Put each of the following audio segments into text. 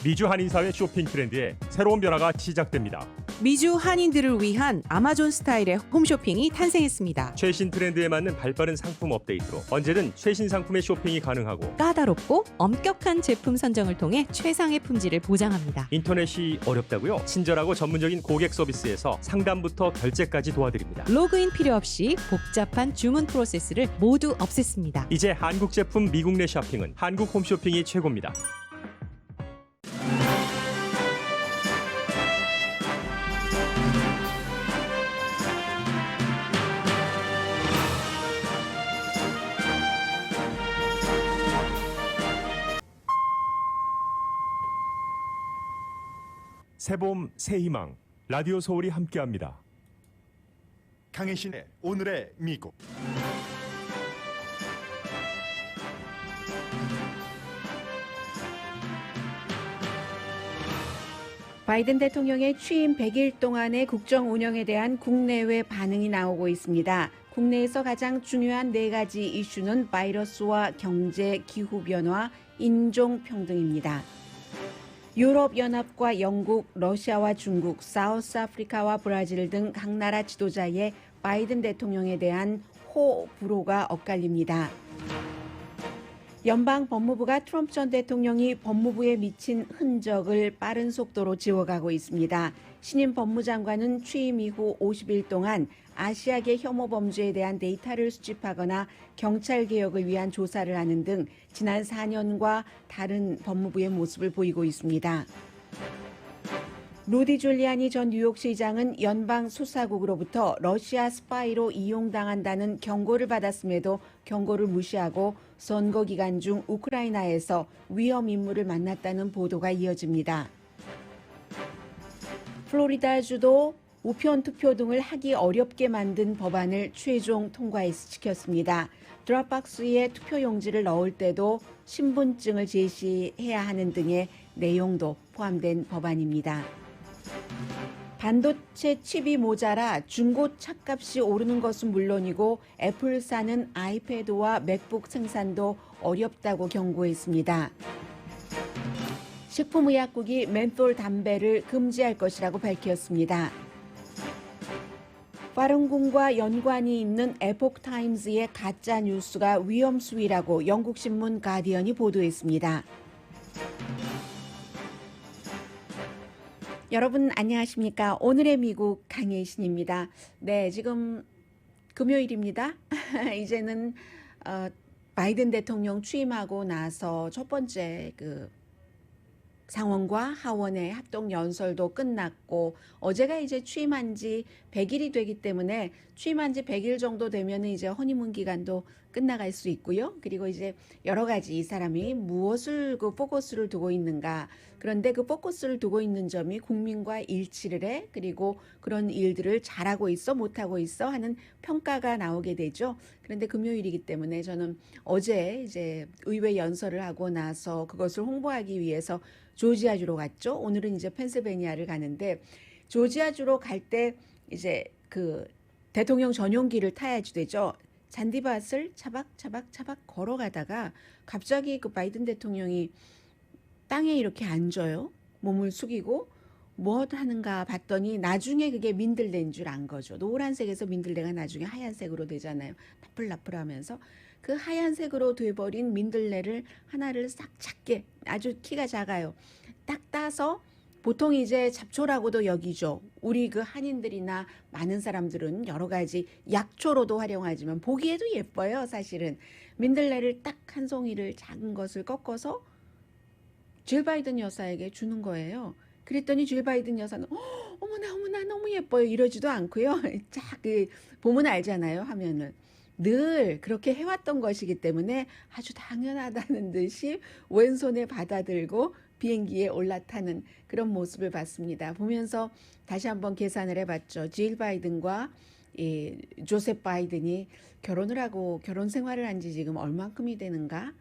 미주 한인사회 쇼핑 트렌드에 새로운 변화가 시작됩니다. 미주 한인들을 위한 아마존 스타일의 홈쇼핑이 탄생했습니다. 최신 트렌드에 맞는 발빠른 상품 업데이트로 언제든 최신 상품의 쇼핑이 가능하고 까다롭고 엄격한 제품 선정을 통해 최상의 품질을 보장합니다. 인터넷이 어렵다고요? 친절하고 전문적인 고객 서비스에서 상담부터 결제까지 도와드립니다. 로그인 필요 없이 복잡한 주문 프로세스를 모두 없앴습니다. 이제 한국 제품 미국 내 쇼핑은 한국 홈쇼핑이 최고입니다. 새봄 새희망 라디오 서울이 함께합니다. 강혜신의 오늘의 미국. 바이든 대통령의 취임 100일 동안의 국정 운영에 대한 국내외 반응이 나오고 있습니다. 국내에서 가장 중요한 4가지 이슈는 바이러스와 경제, 기후변화, 인종평등입니다. 유럽연합과 영국, 러시아와 중국, 사우스아프리카와 브라질 등 각 나라 지도자의 바이든 대통령에 대한 호불호가 엇갈립니다. 연방 법무부가 트럼프 전 대통령이 법무부에 미친 흔적을 빠른 속도로 지워가고 있습니다. 신임 법무장관은 취임 이후 50일 동안 아시아계 혐오 범죄에 대한 데이터를 수집하거나 경찰 개혁을 위한 조사를 하는 등 지난 4년과 다른 법무부의 모습을 보이고 있습니다. 루디 줄리아니 전 뉴욕시장은 연방 수사국으로부터 러시아 스파이로 이용당한다는 경고를 받았음에도 경고를 무시하고 선거 기간 중 우크라이나에서 위험 인물을 만났다는 보도가 이어집니다. 플로리다주도 우편 투표 등을 하기 어렵게 만든 법안을 최종 통과시켰습니다. 드랍박스에 투표용지를 넣을 때도 신분증을 제시해야 하는 등의 내용도 포함된 법안입니다. 반도체 칩이 모자라 중고 차값이 오르는 것은 물론이고 애플사는 아이패드와 맥북 생산도 어렵다고 경고했습니다. 식품의약국이 멘톨 담배를 금지할 것이라고 밝혔습니다. 파룬궁과 연관이 있는 에포크타임즈의 가짜 뉴스가 위험 수위라고 영국 신문 가디언이 보도했습니다. 여러분 안녕하십니까? 오늘의 미국 강혜신입니다. 네, 지금 금요일입니다. 이제는 바이든 대통령 취임하고 나서 첫 번째 상원과 하원의 합동 연설도 끝났고 어제가 이제 취임한 지 100일이 되기 때문에 취임한 지 100일 정도 되면 이제 허니문 기간도 끝나갈 수 있고요. 그리고 이제 여러 가지 이 사람이 무엇을 포커스를 두고 있는가. 그런데 그 포커스를 두고 있는 점이 국민과 일치를 해. 그리고 그런 일들을 잘하고 있어 못하고 있어 하는 평가가 나오게 되죠. 그런데 금요일이기 때문에 저는 어제 이제 의회 연설을 하고 나서 그것을 홍보하기 위해서 조지아주로 갔죠. 오늘은 이제 펜실베니아를 가는데 조지아주로 갈 때 이제 대통령 전용기를 타야지 되죠. 잔디밭을 차박차박 걸어가다가 갑자기 바이든 대통령이 땅에 이렇게 앉아요. 몸을 숙이고 뭐 하는가 봤더니 나중에 그게 민들레인 줄 안 거죠. 노란색에서 민들레가 나중에 하얀색으로 되잖아요. 나풀나풀하면서 그 하얀색으로 돼버린 민들레를 하나를 싹 작게 아주 키가 작아요. 딱 따서 보통 이제 잡초라고도 여기죠. 우리 한인들이나 많은 사람들은 여러 가지 약초로도 활용하지만 보기에도 예뻐요. 사실은 민들레를 딱 한 송이를 작은 것을 꺾어서 질 바이든 여사에게 주는 거예요. 그랬더니 질 바이든 여사는 어머나 너무 예뻐요 이러지도 않고요. 쫙 보면 알잖아요. 하면은 늘 그렇게 해왔던 것이기 때문에 아주 당연하다는 듯이 왼손에 받아들고 비행기에 올라타는 그런 모습을 봤습니다. 보면서 다시 한번 계산을 해봤죠. 질 바이든과 조셉 바이든이 결혼을 하고 결혼 생활을 한 지 지금 얼만큼이 되는가?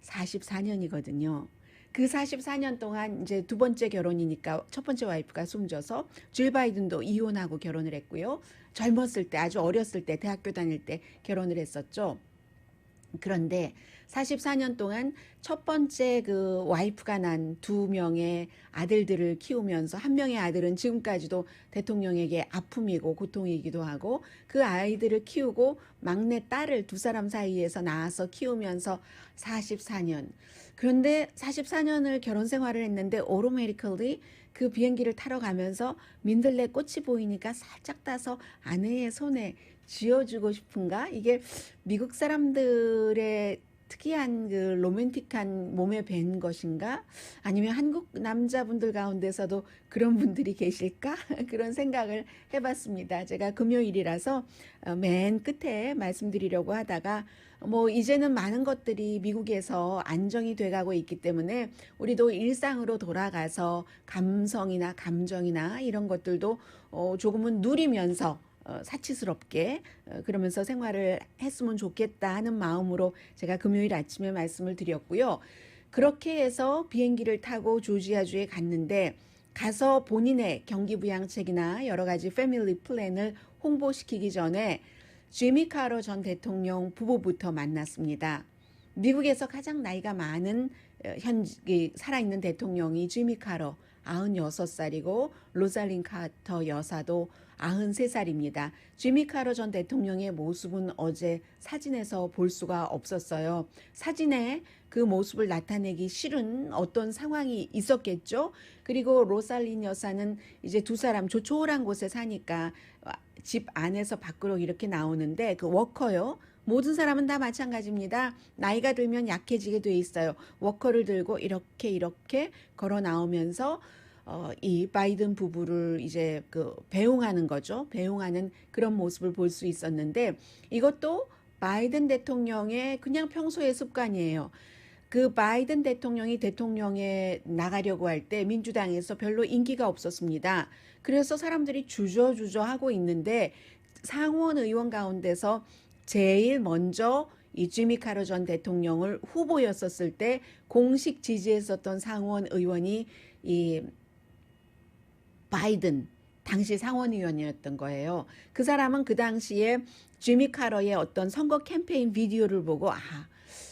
44년이거든요. 그 44년 동안 이제 두 번째 결혼이니까 첫 번째 와이프가 숨져서 질 바이든도 이혼하고 결혼을 했고요. 젊었을 때 아주 어렸을 때 대학교 다닐 때 결혼을 했었죠. 그런데 44년 동안 첫 번째 그 와이프가 난 2명의 아들들을 키우면서 한 명의 아들은 지금까지도 대통령에게 아픔이고 고통이기도 하고 그 아이들을 키우고 막내 딸을 2사람 사이에서 낳아서 키우면서 44년. 그런데 44년을 결혼 생활을 했는데 automatically 그 비행기를 타러 가면서 민들레 꽃이 보이니까 살짝 따서 아내의 손에 쥐어주고 싶은가? 이게 미국 사람들의 특이한 그 로맨틱한 몸에 밴 것인가? 아니면 한국 남자분들 가운데서도 그런 분들이 계실까? 그런 생각을 해봤습니다. 제가 금요일이라서 맨 끝에 말씀드리려고 하다가 뭐 이제는 많은 것들이 미국에서 안정이 돼가고 있기 때문에 우리도 일상으로 돌아가서 감성이나 감정이나 이런 것들도 조금은 누리면서 사치스럽게 그러면서 생활을 했으면 좋겠다 하는 마음으로 제가 금요일 아침에 말씀을 드렸고요. 그렇게 해서 비행기를 타고 조지아주에 갔는데 가서 본인의 경기부양책이나 여러 가지 패밀리 플랜을 홍보시키기 전에 지미 카러 전 대통령 부부부터 만났습니다. 미국에서 가장 나이가 많은 살아있는 대통령이 지미 카러 96살이고 로살린 카터 여사도 93살입니다. 지미 카러 전 대통령의 모습은 어제 사진에서 볼 수가 없었어요. 사진에 그 모습을 나타내기 싫은 어떤 상황이 있었겠죠. 그리고 로살린 여사는 이제 2사람 조촐한 곳에 사니까 집 안에서 밖으로 이렇게 나오는데 그 워커요. 모든 사람은 다 마찬가지입니다. 나이가 들면 약해지게 돼 있어요. 워커를 들고 이렇게 걸어 나오면서 이 바이든 부부를 이제 그 배웅하는 거죠. 배웅하는 그런 모습을 볼 수 있었는데 이것도 바이든 대통령의 그냥 평소의 습관이에요. 그 바이든 대통령이 대통령에 나가려고 할 때 민주당에서 별로 인기가 없었습니다. 그래서 사람들이 주저주저 하고 있는데 상원 의원 가운데서 제일 먼저 이 지미 카러 전 대통령을 후보였었을 때 공식 지지했었던 상원 의원이 이 바이든 당시 상원의원이었던 거예요. 그 사람은 그 당시에 지미 카러의 어떤 선거 캠페인 비디오를 보고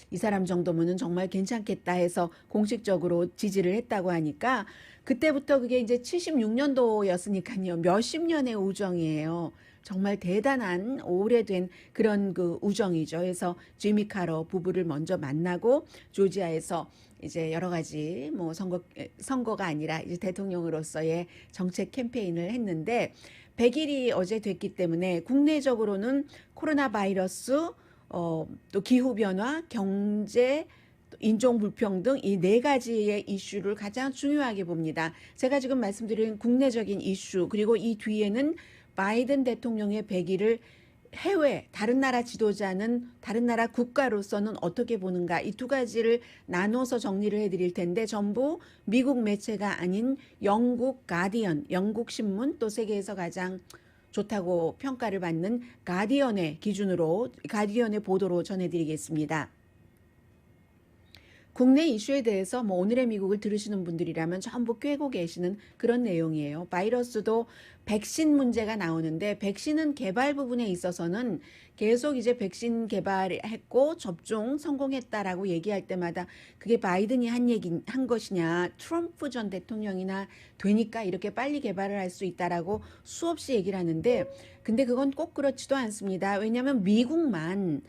이 사람 정도면은 정말 괜찮겠다 해서 공식적으로 지지를 했다고 하니까 그때부터 그게 이제 76년도였으니까요. 몇십 년의 우정이에요. 정말 대단한 오래된 그런 그 우정이죠. 그래서 지미 카러 부부를 먼저 만나고 조지아에서 이제 여러 가지 뭐 선거가 아니라 이제 대통령으로서의 정책 캠페인을 했는데 100일이 어제 됐기 때문에 국내적으로는 코로나 바이러스 또 기후변화, 경제, 인종 불평등 이 4가지의 이슈를 가장 중요하게 봅니다. 제가 지금 말씀드린 국내적인 이슈 그리고 이 뒤에는 바이든 대통령의 100일을 해외 다른 나라 지도자는 다른 나라 국가로서는 어떻게 보는가 이 2가지를 나눠서 정리를 해드릴 텐데 전부 미국 매체가 아닌 영국 가디언, 영국 신문 또 세계에서 가장 좋다고 평가를 받는 가디언의 기준으로 가디언의 보도로 전해드리겠습니다. 국내 이슈에 대해서 뭐 오늘의 미국을 들으시는 분들이라면 전부 꿰고 계시는 그런 내용이에요. 바이러스도 백신 문제가 나오는데 백신은 개발 부분에 있어서는 계속 이제 백신 개발했고 접종 성공했다라고 얘기할 때마다 그게 바이든이 한 것이냐 트럼프 전 대통령이나 되니까 이렇게 빨리 개발을 할 수 있다라고 수없이 얘기를 하는데 근데 그건 꼭 그렇지도 않습니다. 왜냐하면 미국만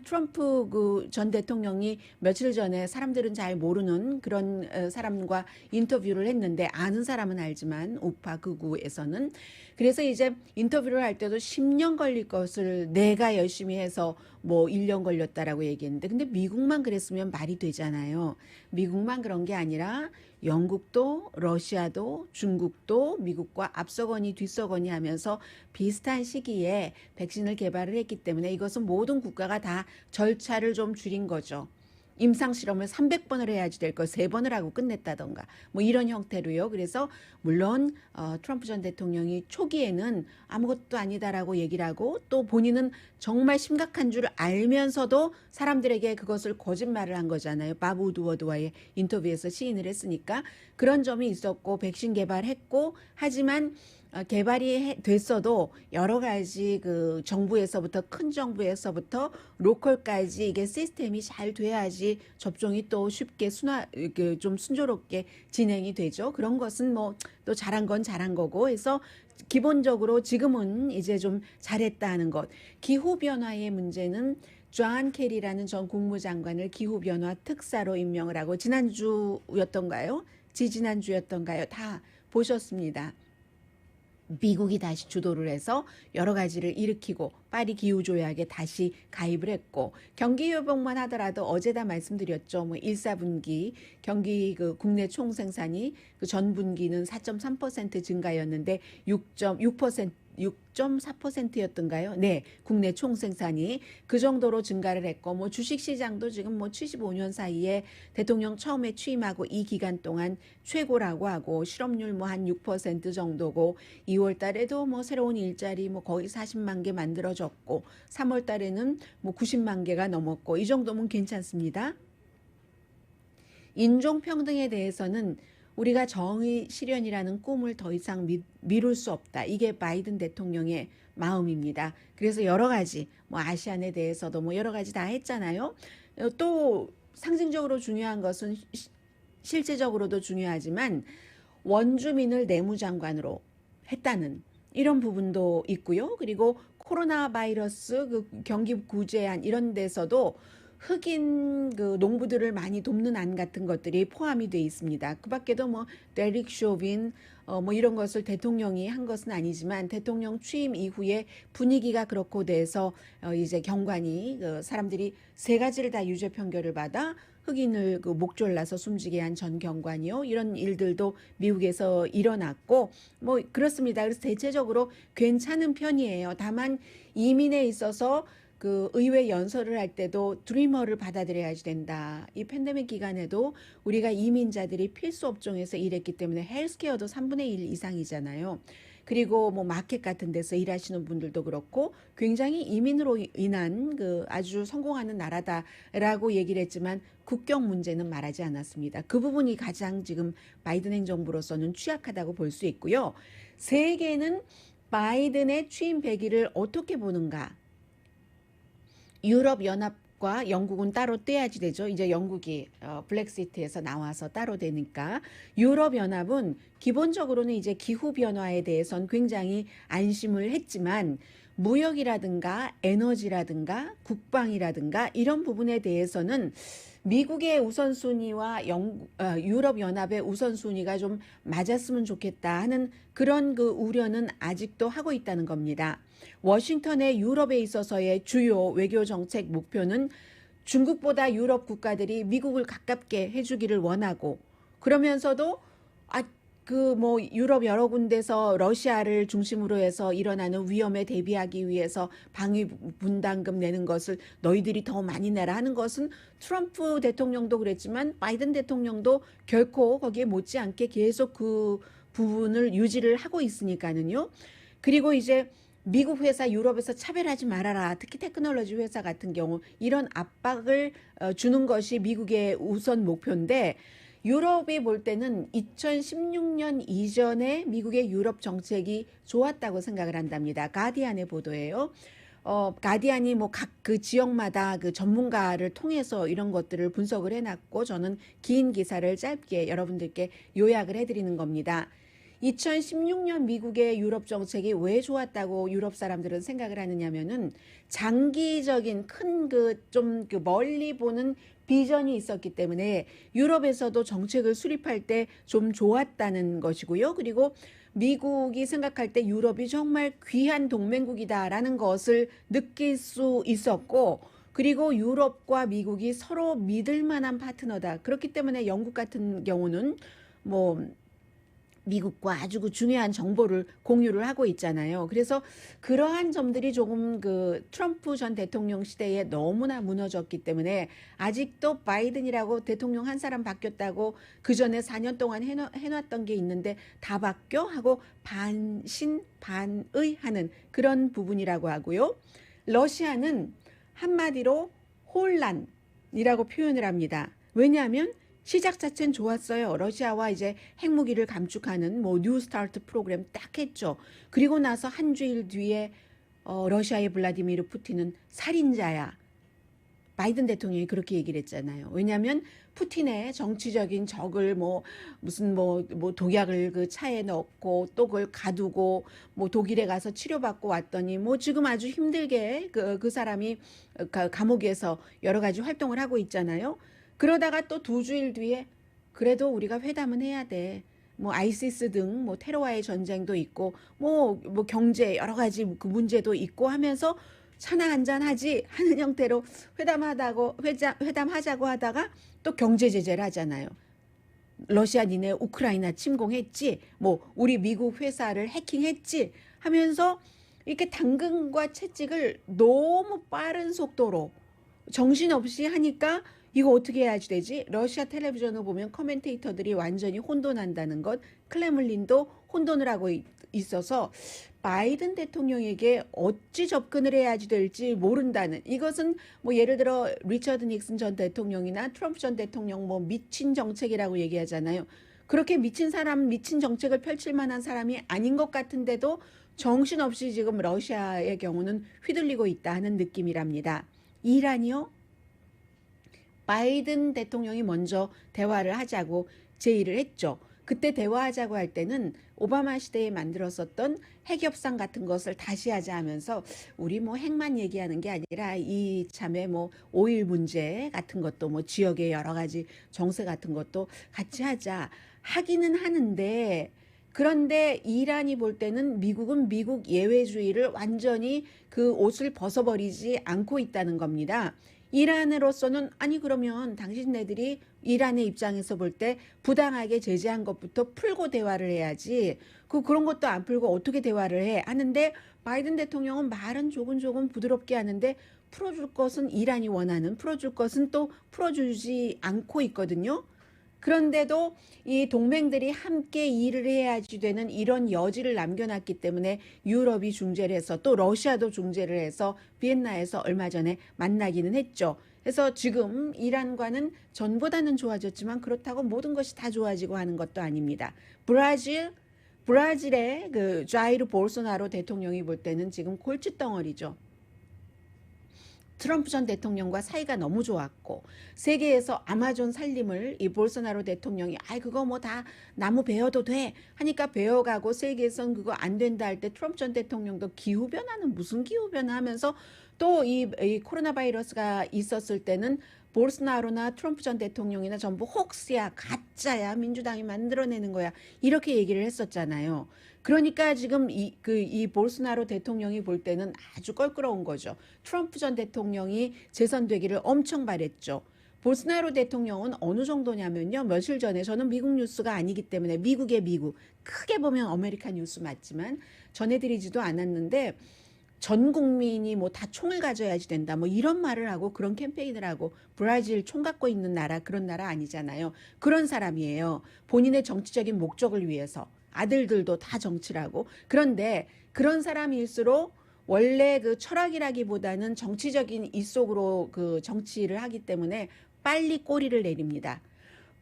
트럼프 그 전 대통령이 며칠 전에 사람들은 잘 모르는 그런 사람과 인터뷰를 했는데 아는 사람은 알지만 우파 극우에서는 그래서 이제 인터뷰를 할 때도 10년 걸릴 것을 내가 열심히 해서 뭐 1년 걸렸다라고 얘기했는데 근데 미국만 그랬으면 말이 되잖아요. 미국만 그런 게 아니라 영국도 러시아도 중국도 미국과 앞서거니 뒤서거니 하면서 비슷한 시기에 백신을 개발을 했기 때문에 이것은 모든 국가가 다 절차를 좀 줄인 거죠. 임상실험을 300번을 해야지 될 걸 3번을 하고 끝냈다던가 뭐 이런 형태로요. 그래서 물론 트럼프 전 대통령이 초기에는 아무것도 아니다라고 얘기를 하고 또 본인은 정말 심각한 줄 알면서도 사람들에게 그것을 거짓말을 한 거잖아요. 밥 우드워드와의 인터뷰에서 시인을 했으니까 그런 점이 있었고 백신 개발했고 하지만 개발이 됐어도 여러 가지 그 정부에서부터 큰 정부에서부터 로컬까지 이게 시스템이 잘 돼야지 접종이 또 쉽게 좀 순조롭게 진행이 되죠. 그런 것은 뭐 또 잘한 건 잘한 거고 해서 기본적으로 지금은 이제 좀 잘했다 하는 것. 기후 변화의 문제는 존 케리라는 전 국무장관을 기후 변화 특사로 임명을 하고 지난주였던가요? 지지난주였던가요? 다 보셨습니다. 미국이 다시 주도를 해서 여러 가지를 일으키고 파리 기후조약에 다시 가입을 했고 경기 회복만 하더라도 어제다 말씀드렸죠. 뭐 1, 4분기 경기 그 국내 총생산이 그 전분기는 4.3% 증가였는데 6.4%였던가요? 네, 국내 총생산이 그 정도로 증가를 했고, 뭐 주식시장도 지금 뭐 75년 사이에 대통령 처음에 취임하고 이 기간 동안 최고라고 하고, 실업률 뭐 한 6% 정도고, 2월 달에도 뭐 새로운 일자리 뭐 거의 40만 개 만들어졌고, 3월 달에는 뭐 90만 개가 넘었고, 이 정도면 괜찮습니다. 인종평등에 대해서는 우리가 정의 실현이라는 꿈을 더 이상 미룰 수 없다. 이게 바이든 대통령의 마음입니다. 그래서 여러 가지 뭐 아시안에 대해서도 뭐 여러 가지 다 했잖아요. 또 상징적으로 중요한 것은 실제적으로도 중요하지만 원주민을 내무장관으로 했다는 이런 부분도 있고요. 그리고 코로나 바이러스 그 경기 구제안 이런 데서도 흑인 그 농부들을 많이 돕는 안 같은 것들이 포함이 돼 있습니다. 그 밖에도 뭐 데릭 쇼빈 뭐 이런 것을 대통령이 한 것은 아니지만 대통령 취임 이후에 분위기가 그렇고 돼서 이제 경관이 그 사람들이 세 가지를 다 유죄 판결을 받아 흑인을 그 목졸라서 숨지게 한 전 경관이요. 이런 일들도 미국에서 일어났고 뭐 그렇습니다. 그래서 대체적으로 괜찮은 편이에요. 다만 이민에 있어서 그 의회 연설을 할 때도 드리머를 받아들여야지 된다. 이 팬데믹 기간에도 우리가 이민자들이 필수 업종에서 일했기 때문에 헬스케어도 3분의 1 이상이잖아요. 그리고 뭐 마켓 같은 데서 일하시는 분들도 그렇고 굉장히 이민으로 인한 그 아주 성공하는 나라다라고 얘기를 했지만 국경 문제는 말하지 않았습니다. 그 부분이 가장 지금 바이든 행정부로서는 취약하다고 볼 수 있고요. 세계는 바이든의 취임 100일을 어떻게 보는가? 유럽연합과 영국은 따로 떼야지 되죠. 이제 영국이 블랙시트에서 나와서 따로 되니까 유럽연합은 기본적으로는 이제 기후변화에 대해서는 굉장히 안심을 했지만 무역이라든가 에너지라든가 국방이라든가 이런 부분에 대해서는 미국의 우선순위와 유럽연합의 우선순위가 좀 맞았으면 좋겠다 하는 그런 그 우려는 아직도 하고 있다는 겁니다. 워싱턴의 유럽에 있어서의 주요 외교 정책 목표는 중국보다 유럽 국가들이 미국을 가깝게 해주기를 원하고 그러면서도 그 뭐 유럽 여러 군데서 러시아를 중심으로 해서 일어나는 위험에 대비하기 위해서 방위 분담금 내는 것을 너희들이 더 많이 내라 하는 것은 트럼프 대통령도 그랬지만 바이든 대통령도 결코 거기에 못지않게 계속 그 부분을 유지를 하고 있으니까는요. 그리고 이제 미국 회사 유럽에서 차별하지 말아라. 특히 테크놀로지 회사 같은 경우 이런 압박을 주는 것이 미국의 우선 목표인데 유럽이 볼 때는 2016년 이전에 미국의 유럽 정책이 좋았다고 생각을 한답니다. 가디안의 보도예요. 가디안이 뭐 각 그 지역마다 그 전문가를 통해서 이런 것들을 분석을 해놨고 저는 긴 기사를 짧게 여러분들께 요약을 해드리는 겁니다. 2016년 미국의 유럽 정책이 왜 좋았다고 유럽 사람들은 생각을 하느냐면은 장기적인 큰 좀 멀리 보는 비전이 있었기 때문에 유럽에서도 정책을 수립할 때 좀 좋았다는 것이고요. 그리고 미국이 생각할 때 유럽이 정말 귀한 동맹국이다라는 것을 느낄 수 있었고 그리고 유럽과 미국이 서로 믿을 만한 파트너다. 그렇기 때문에 영국 같은 경우는 뭐 미국과 아주 그 중요한 정보를 공유를 하고 있잖아요. 그래서 그러한 점들이 조금 그 트럼프 전 대통령 시대에 너무나 무너졌기 때문에 아직도 바이든이라고 대통령 한 사람 바뀌었다고 그 전에 4년 동안 해놨던 게 있는데 다 바뀌어 하고 반신반의 하는 그런 부분이라고 하고요. 러시아는 한마디로 혼란이라고 표현을 합니다. 왜냐하면 시작 자체는 좋았어요. 러시아와 이제 핵무기를 감축하는 뭐 뉴 스타트 프로그램 딱 했죠. 그리고 나서 한 주일 뒤에 러시아의 블라디미르 푸틴은 살인자야. 바이든 대통령이 그렇게 얘기를 했잖아요. 왜냐하면 푸틴의 정치적인 적을 무슨 독약을 그 차에 넣고 또 그걸 가두고 독일에 가서 치료받고 왔더니 지금 아주 힘들게 그 사람이 감옥에서 여러 가지 활동을 하고 있잖아요. 그러다가 또 2주일 뒤에 그래도 우리가 회담은 해야 돼. 아이시스 등 테러와의 전쟁도 있고 경제 여러 가지 그 문제도 있고 하면서 차나 한잔 하지 하는 형태로 회담하자고 하다가 또 경제 제재를 하잖아요. 러시아 니네 우크라이나 침공했지, 우리 미국 회사를 해킹했지 하면서 이렇게 당근과 채찍을 너무 빠른 속도로 정신없이 하니까 이거 어떻게 해야지 되지? 러시아 텔레비전을 보면 커멘테이터들이 완전히 혼돈한다는 것, 크레물린도 혼돈을 하고 있어서 바이든 대통령에게 어찌 접근을 해야지 될지 모른다는, 이것은 예를 들어 리처드 닉슨 전 대통령이나 트럼프 전 대통령 미친 정책이라고 얘기하잖아요. 그렇게 미친 정책을 펼칠 만한 사람이 아닌 것 같은데도 정신없이 지금 러시아의 경우는 휘둘리고 있다 하는 느낌이랍니다. 이란이요? 바이든 대통령이 먼저 대화를 하자고 제의를 했죠. 그때 대화하자고 할 때는 오바마 시대에 만들었었던 핵협상 같은 것을 다시 하자 하면서 우리 핵만 얘기하는 게 아니라 이참에 오일 문제 같은 것도 지역의 여러 가지 정세 같은 것도 같이 하기는 하는데, 그런데 이란이 볼 때는 미국은 미국 예외주의를 완전히 그 옷을 벗어버리지 않고 있다는 겁니다. 이란으로서는 아니 그러면 당신네들이 이란의 입장에서 볼 때 부당하게 제재한 것부터 풀고 대화를 해야지, 그런 것도 안 풀고 어떻게 대화를 해 하는데, 바이든 대통령은 말은 조금 부드럽게 하는데 풀어줄 것은 이란이 원하는, 풀어줄 것은 또 풀어주지 않고 있거든요. 그런데도 이 동맹들이 함께 일을 해야지 되는 이런 여지를 남겨놨기 때문에 유럽이 중재를 해서 또 러시아도 중재를 해서 비엔나에서 얼마 전에 만나기는 했죠. 그래서 지금 이란과는 전보다는 좋아졌지만 그렇다고 모든 것이 다 좋아지고 하는 것도 아닙니다. 브라질의 그 자이르 볼소나로 대통령이 볼 때는 지금 골칫덩어리죠. 트럼프 전 대통령과 사이가 너무 좋았고, 세계에서 아마존 살림을 이 볼소나로 대통령이 그거 다 나무 베어도 돼 하니까 베어가고, 세계에선 그거 안 된다 할 때 트럼프 전 대통령도 기후변화는 무슨 기후변화 하면서 또 이 코로나 바이러스가 있었을 때는 볼소나로나 트럼프 전 대통령이나 전부 혹스야, 가짜야, 민주당이 만들어내는 거야, 이렇게 얘기를 했었잖아요. 그러니까 지금 이 볼소나로 대통령이 볼 때는 아주 껄끄러운 거죠. 트럼프 전 대통령이 재선되기를 엄청 바랬죠. 볼소나로 대통령은 어느 정도냐면요, 며칠 전에, 저는 미국 뉴스가 아니기 때문에 미국의 미국, 크게 보면 아메리칸 뉴스 맞지만 전해드리지도 않았는데, 전 국민이 다 총을 가져야지 된다 이런 말을 하고 그런 캠페인을 하고, 브라질 총 갖고 있는 나라, 그런 나라 아니잖아요. 그런 사람이에요. 본인의 정치적인 목적을 위해서. 아들들도 다 정치를 하고. 그런데 그런 사람일수록 원래 그 철학이라기보다는 정치적인 입속으로 그 정치를 하기 때문에 빨리 꼬리를 내립니다.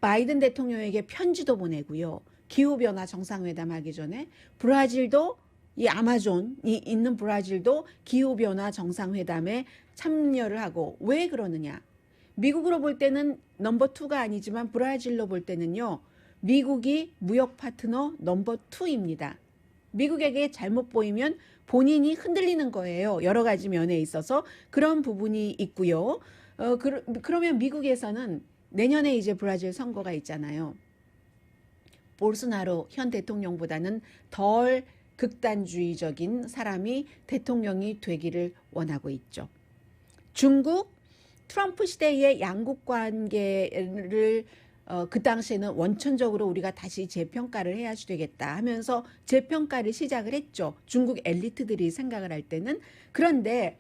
바이든 대통령에게 편지도 보내고요. 기후변화 정상회담 하기 전에 브라질도, 이 아마존이 있는 브라질도 기후변화 정상회담에 참여를 하고. 왜 그러느냐? 미국으로 볼 때는 넘버 2가 아니지만 브라질로 볼 때는요, 미국이 무역 파트너 넘버 2입니다. 미국에게 잘못 보이면 본인이 흔들리는 거예요. 여러 가지 면에 있어서 그런 부분이 있고요. 그러면 미국에서는 내년에 이제 브라질 선거가 있잖아요. 볼소나로 현 대통령보다는 덜 극단주의적인 사람이 대통령이 되기를 원하고 있죠. 중국, 트럼프 시대의 양국 관계를 그 당시에는 원천적으로 우리가 다시 재평가를 해야지 되겠다 하면서 재평가를 시작을 했죠. 중국 엘리트들이 생각을 할 때는. 그런데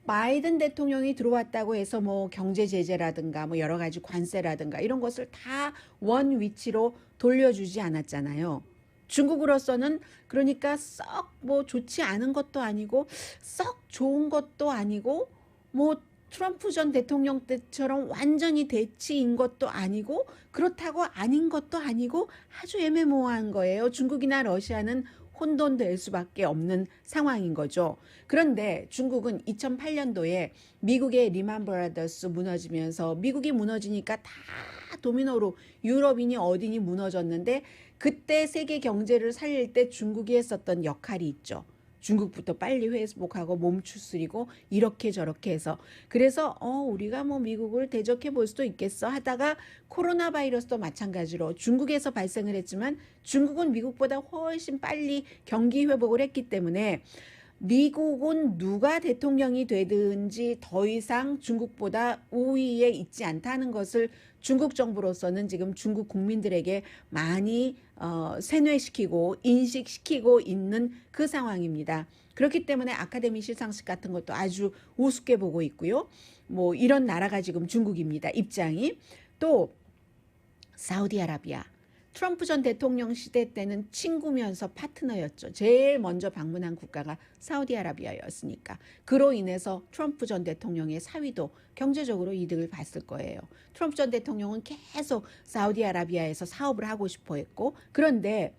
바이든 대통령이 들어왔다고 해서 경제 제재라든가 여러 가지 관세라든가 이런 것을 다 원 위치로 돌려주지 않았잖아요. 중국으로서는 그러니까 썩 좋지 않은 것도 아니고 썩 좋은 것도 아니고 트럼프 전 대통령 때처럼 완전히 대치인 것도 아니고 그렇다고 아닌 것도 아니고 아주 애매모호한 거예요. 중국이나 러시아는 혼돈될 수밖에 없는 상황인 거죠. 그런데 중국은 2008년도에 미국의 리만 브라더스 무너지면서 미국이 무너지니까 다 도미노로 유럽이니 어디니 무너졌는데 그때 세계 경제를 살릴 때 중국이 했었던 역할이 있죠. 중국부터 빨리 회복하고 몸 추스리고 이렇게 저렇게 해서 그래서 우리가 뭐 미국을 대적해 볼 수도 있겠어 하다가 코로나 바이러스도 마찬가지로 중국에서 발생을 했지만 중국은 미국보다 훨씬 빨리 경기 회복을 했기 때문에 미국은 누가 대통령이 되든지 더 이상 중국보다 우위에 있지 않다는 것을 중국 정부로서는 지금 중국 국민들에게 많이 세뇌시키고 인식시키고 있는 그 상황입니다. 그렇기 때문에 아카데미 시상식 같은 것도 아주 우습게 보고 있고요. 뭐 이런 나라가 지금 중국입니다. 입장이. 또 사우디아라비아. 트럼프 전 대통령 시대 때는 친구면서 파트너였죠. 제일 먼저 방문한 국가가 사우디아라비아였으니까. 그로 인해서 트럼프 전 대통령의 사위도 경제적으로 이득을 봤을 거예요. 트럼프 전 대통령은 계속 사우디아라비아에서 사업을 하고 싶어 했고 그런데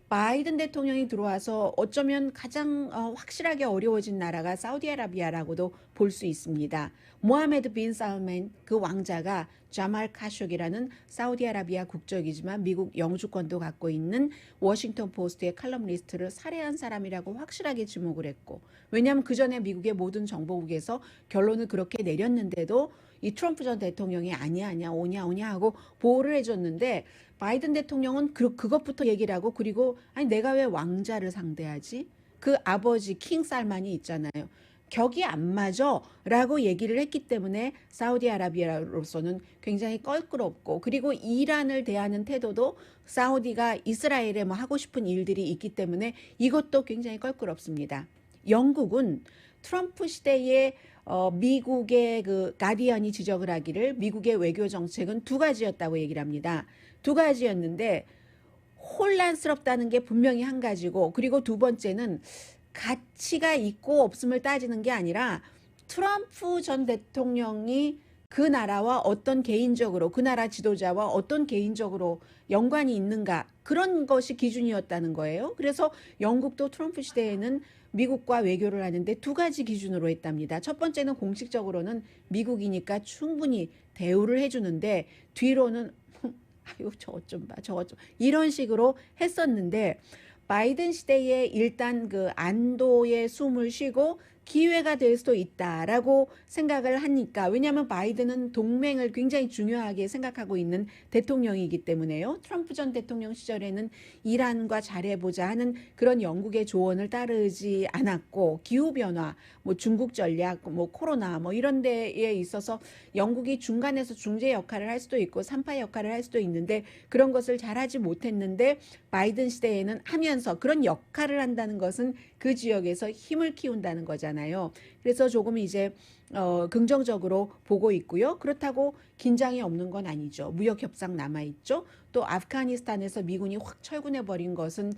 바이든 대통령이 들어와서 어쩌면 가장 확실하게 어려워진 나라가 사우디아라비아라고도 볼 수 있습니다. 모하메드 빈 살만 그 왕자가 자말 카쇼기라는 사우디아라비아 국적이지만 미국 영주권도 갖고 있는 워싱턴 포스트의 칼럼니스트를 살해한 사람이라고 확실하게 지목을 했고 왜냐하면 그 전에 미국의 모든 정보국에서 결론을 그렇게 내렸는데도 이 트럼프 전 대통령이 아니야 오냐 하고 보호를 해줬는데 바이든 대통령은 그것부터 얘기를 하고 그리고 아니 내가 왜 왕자를 상대하지? 그 아버지 킹 살만이 있잖아요. 격이 안 맞아 라고 얘기를 했기 때문에 사우디아라비아로서는 굉장히 껄끄럽고 그리고 이란을 대하는 태도도 사우디가 이스라엘에 뭐 하고 싶은 일들이 있기 때문에 이것도 굉장히 껄끄럽습니다. 영국은 트럼프 시대에 미국의 그 가디언이 지적을 하기를 미국의 외교 정책은 두 가지였다고 얘기를 합니다. 두 가지였는데 혼란스럽다는 게 분명히 한 가지고 그리고 두 번째는 가치가 있고 없음을 따지는 게 아니라 트럼프 전 대통령이 그 나라와 어떤 개인적으로 그 나라 지도자와 어떤 개인적으로 연관이 있는가 그런 것이 기준이었다는 거예요. 그래서 영국도 트럼프 시대에는 미국과 외교를 하는데 두 가지 기준으로 했답니다. 첫 번째는 공식적으로는 미국이니까 충분히 대우를 해주는데 뒤로는 아유 저것 좀 봐 저것 좀 이런 식으로 했었는데 바이든 시대에 일단 그 안도의 숨을 쉬고 기회가 될 수도 있다라고 생각을 하니까 왜냐하면 바이든은 동맹을 굉장히 중요하게 생각하고 있는 대통령이기 때문에요. 트럼프 전 대통령 시절에는 이란과 잘해보자 하는 그런 영국의 조언을 따르지 않았고 기후변화, 뭐 중국 전략, 뭐 코로나 뭐 이런 데에 있어서 영국이 중간에서 중재 역할을 할 수도 있고 삼파 역할을 할 수도 있는데 그런 것을 잘하지 못했는데 바이든 시대에는 하면서 그런 역할을 한다는 것은 그 지역에서 힘을 키운다는 거잖아요. 그래서 조금 이제 긍정적으로 보고 있고요. 그렇다고 긴장이 없는 건 아니죠. 무역 협상 남아있죠. 또 아프가니스탄에서 미군이 확 철군해버린 것은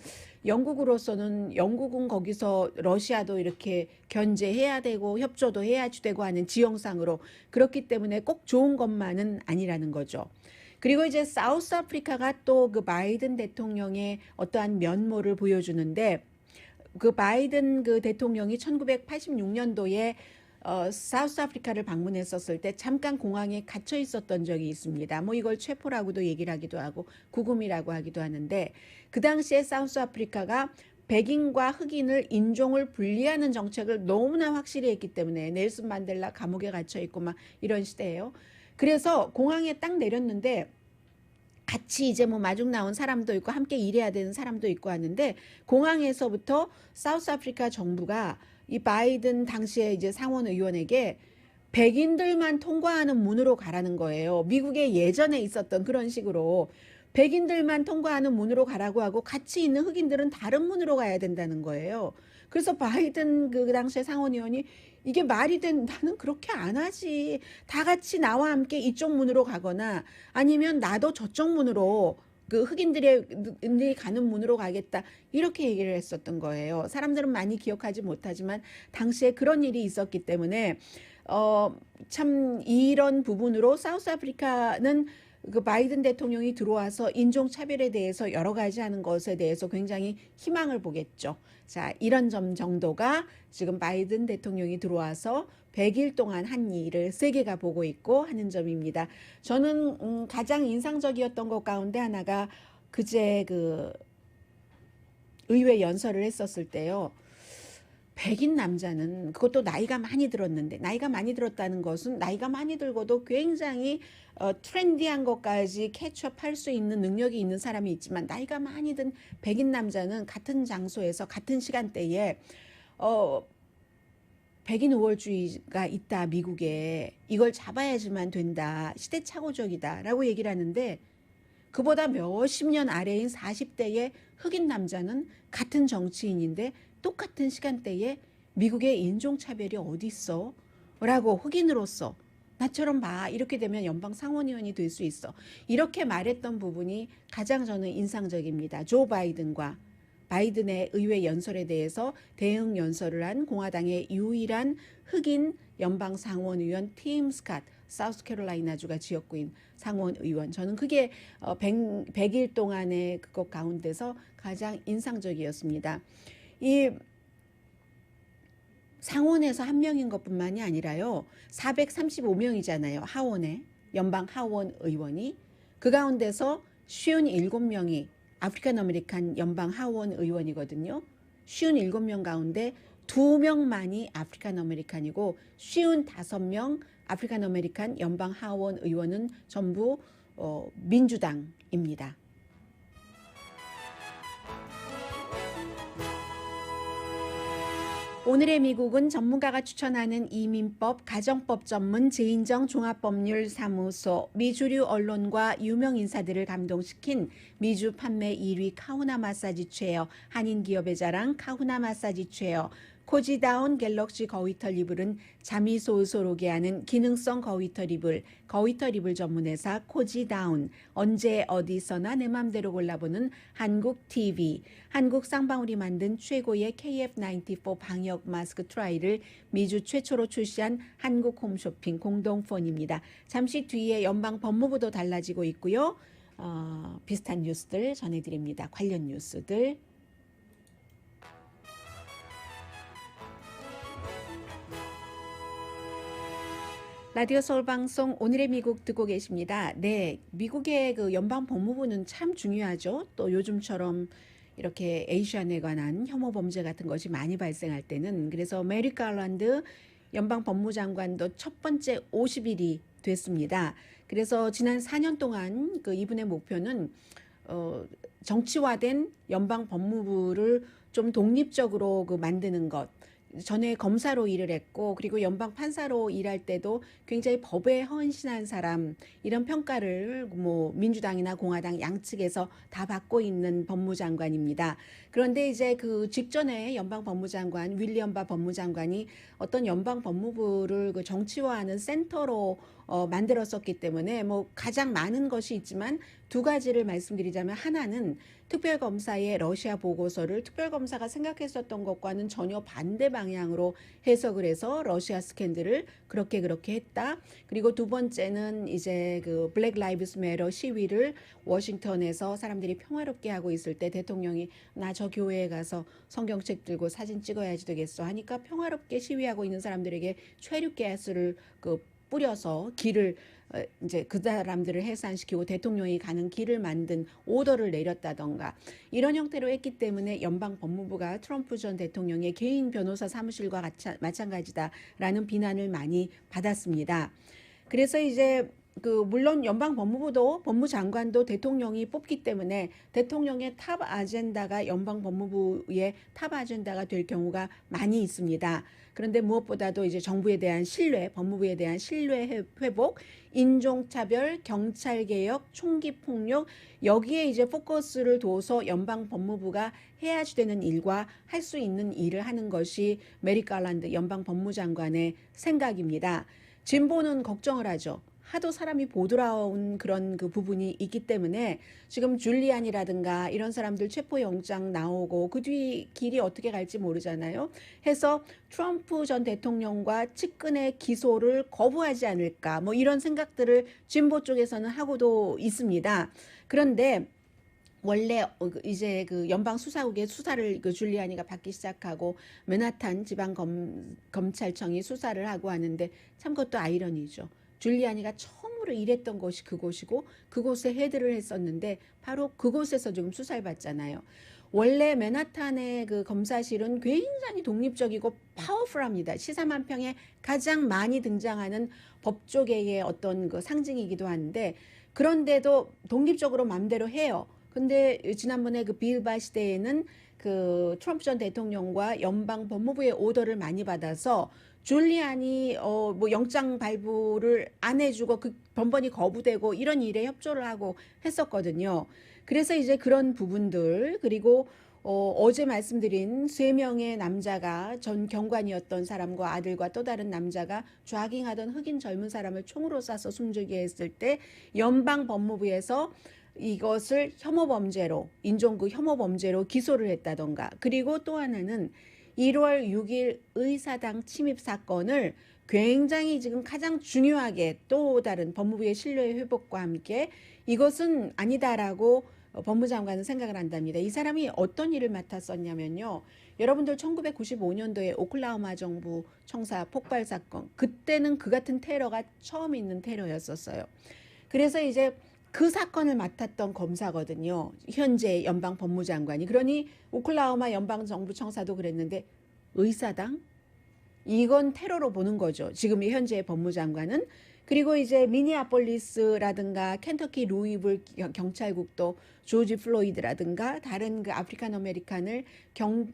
영국으로서는 영국은 거기서 러시아도 이렇게 견제해야 되고 협조도 해야 되고 하는 지형상으로 그렇기 때문에 꼭 좋은 것만은 아니라는 거죠. 그리고 이제 사우스 아프리카가 또 그 바이든 대통령의 어떠한 면모를 보여주는데 그 바이든 그 대통령이 1986년도에 사우스 아프리카를 방문했었을 때 잠깐 공항에 갇혀 있었던 적이 있습니다. 뭐 이걸 체포라고도 얘기를 하기도 하고 구금이라고 하기도 하는데 그 당시에 사우스 아프리카가 백인과 흑인을 인종을 분리하는 정책을 너무나 확실히 했기 때문에 넬슨 만델라 감옥에 갇혀 있고 막 이런 시대예요. 그래서 공항에 딱 내렸는데 같이 이제 뭐 마중 나온 사람도 있고 함께 일해야 되는 사람도 있고 하는데 공항에서부터 사우스 아프리카 정부가 이 바이든 당시에 이제 상원 의원에게 백인들만 통과하는 문으로 가라는 거예요. 미국에 예전에 있었던 그런 식으로 백인들만 통과하는 문으로 가라고 하고 같이 있는 흑인들은 다른 문으로 가야 된다는 거예요. 그래서 바이든 그 당시에 상원 의원이 이게 말이 나는 그렇게 안 하지. 다 같이 나와 함께 이쪽 문으로 가거나 아니면 나도 저쪽 문으로 그 흑인들이 가는 문으로 가겠다. 이렇게 얘기를 했었던 거예요. 사람들은 많이 기억하지 못하지만 당시에 그런 일이 있었기 때문에 참 이런 부분으로 사우스 아프리카는 그 바이든 대통령이 들어와서 인종 차별에 대해서 여러 가지 하는 것에 대해서 굉장히 희망을 보겠죠. 자, 이런 점 정도가 지금 바이든 대통령이 들어와서 100일 동안 한 일을 세계가 보고 있고 하는 점입니다. 저는 가장 인상적이었던 것 가운데 하나가 그제 그 의회 연설을 했었을 때요. 백인 남자는 그것도 나이가 많이 들었는데 나이가 많이 들었다는 것은 나이가 많이 들고도 굉장히 트렌디한 것까지 캐치업할 수 있는 능력이 있는 사람이 있지만 나이가 많이 든 백인 남자는 같은 장소에서 같은 시간대에 백인 우월주의가 있다 미국에 이걸 잡아야지만 된다 시대착오적이다라고 얘기를 하는데 그보다 몇십 년 아래인 40대의 흑인 남자는 같은 정치인인데 똑같은 시간대에 미국의 인종차별이 어디 있어? 라고 흑인으로서 나처럼 봐. 이렇게 되면 연방 상원의원이 될 수 있어. 이렇게 말했던 부분이 가장 저는 인상적입니다. 조 바이든과 바이든의 의회 연설에 대해서 대응 연설을 한 공화당의 유일한 흑인 연방 상원의원 팀 스캇, 사우스캐롤라이나주가 지역구인 상원의원. 저는 그게 100일 동안의 그것 가운데서 가장 인상적이었습니다. 이 상원에서 한 명인 것뿐만이 아니라요. 435명이잖아요. 하원에 연방 하원 의원이 그 가운데서 57명이 아프리칸 아메리칸 연방 하원 의원이거든요. 57명 가운데 2명만이 아프리칸 아메리칸이고 55명 아프리칸 아메리칸 연방 하원 의원은 전부 민주당입니다. 오늘의 미국은 전문가가 추천하는 이민법, 가정법 전문 제인정 종합법률사무소, 미주류 언론과 유명 인사들을 감동시킨 미주 판매 1위 카후나 마사지 체어, 한인 기업의 자랑 카후나 마사지 체어, 코지다운 갤럭시 거위털 이불은 잠이 솔솔 오게 하는 기능성 거위털 이불, 거위털 이불 전문회사 코지다운, 언제 어디서나 내 맘대로 골라보는 한국 TV, 한국 쌍방울이 만든 최고의 KF94 방역 마스크 트라이를 미주 최초로 출시한 한국 홈쇼핑 공동폰입니다. 잠시 뒤에 연방 법무부도 달라지고 있고요. 비슷한 뉴스들 전해드립니다. 관련 뉴스들. 라디오 서울 방송 오늘의 미국 듣고 계십니다. 네, 미국의 그 연방 법무부는 참 중요하죠. 또 요즘처럼 이렇게 에이시안에 관한 혐오 범죄 같은 것이 많이 발생할 때는 그래서 메리 갈란드 연방 법무장관도 첫 번째 50일이 됐습니다. 그래서 지난 4년 동안 그 이분의 목표는 정치화된 연방 법무부를 좀 독립적으로 그 만드는 것. 전에 검사로 일을 했고 그리고 연방 판사로 일할 때도 굉장히 법에 헌신한 사람 이런 평가를 뭐 민주당이나 공화당 양측에서 다 받고 있는 법무장관입니다. 그런데 이제 그 직전에 연방 법무장관 윌리엄 바 법무장관이 어떤 연방 법무부를 그 정치화하는 센터로 만들었었기 때문에 뭐 가장 많은 것이 있지만 두 가지를 말씀드리자면 하나는 특별검사의 러시아 보고서를 특별검사가 생각했었던 것과는 전혀 반대 방향으로 해석을 해서 러시아 스캔들을 그렇게 했다. 그리고 두 번째는 이제 그 블랙 라이브스 매터 시위를 워싱턴에서 사람들이 평화롭게 하고 있을 때 대통령이 나 저 교회에 가서 성경책 들고 사진 찍어야지 되겠어 하니까 평화롭게 시위하고 있는 사람들에게 최루가스를 그 뿌려서 길을 이제 그 사람들을 해산시키고 대통령이 가는 길을 만든 오더를 내렸다던가 이런 형태로 했기 때문에 연방 법무부가 트럼프 전 대통령의 개인 변호사 사무실과 마찬가지다라는 비난을 많이 받았습니다. 그래서 이제 그 물론 연방 법무부도 법무장관도 대통령이 뽑기 때문에 대통령의 탑 아젠다가 연방 법무부의 탑 아젠다가 될 경우가 많이 있습니다. 그런데 무엇보다도 이제 정부에 대한 신뢰, 법무부에 대한 신뢰 회복, 인종차별, 경찰개혁, 총기폭력 여기에 이제 포커스를 둬서 연방 법무부가 해야지 되는 일과 할 수 있는 일을 하는 것이 메리 갈란드 연방 법무장관의 생각입니다. 진보는 걱정을 하죠. 하도 사람이 보드라운 그런 그 부분이 있기 때문에 지금 줄리안이라든가 이런 사람들 체포영장 나오고 그 뒤 길이 어떻게 갈지 모르잖아요. 해서 트럼프 전 대통령과 측근의 기소를 거부하지 않을까 뭐 이런 생각들을 진보 쪽에서는 하고도 있습니다. 그런데 원래 이제 그 연방 수사국의 수사를 그 줄리아니가 받기 시작하고 맨하탄 지방 검찰청이 수사를 하고 하는데 참 그것도 아이러니죠. 줄리아니가 처음으로 일했던 곳이 그곳이고 그곳에 헤드를 했었는데 바로 그곳에서 지금 수사를 받잖아요. 원래 맨하탄의 그 검사실은 굉장히 독립적이고 파워풀합니다. 시사만평에 가장 많이 등장하는 법조계의 어떤 그 상징이기도 한데 그런데도 독립적으로 마음대로 해요. 근데 지난번에 그 빌바 시대에는 그 트럼프 전 대통령과 연방 법무부의 오더를 많이 받아서 줄리안이 뭐 영장 발부를 안 해주고 그 번번이 거부되고 이런 일에 협조를 하고 했었거든요. 그래서 이제 그런 부분들 그리고 어제 말씀드린 3명의 남자가 전 경관이었던 사람과 아들과 또 다른 남자가 좌깅하던 흑인 젊은 사람을 총으로 쏴서 숨지게 했을 때 연방 법무부에서 이것을 혐오범죄로 인종구 혐오범죄로 기소를 했다던가 그리고 또 하나는 1월 6일 의사당 침입 사건을 굉장히 지금 가장 중요하게 또 다른 법무부의 신뢰 회복과 함께 이것은 아니다라고 법무장관은 생각을 한답니다. 이 사람이 어떤 일을 맡았었냐면요. 여러분들 1995년도에 오클라호마 정부 청사 폭발 사건 그때는 그 같은 테러가 처음 있는 테러였었어요. 그래서 이제 그 사건을 맡았던 검사거든요. 현재 연방 법무장관이. 그러니 오클라호마 연방정부청사도 그랬는데 의사당? 이건 테러로 보는 거죠. 지금 현재 법무장관은. 그리고 이제 미니아폴리스라든가 켄터키 루이블 경찰국도 조지 플로이드라든가 다른 그 아프리칸 아메리칸을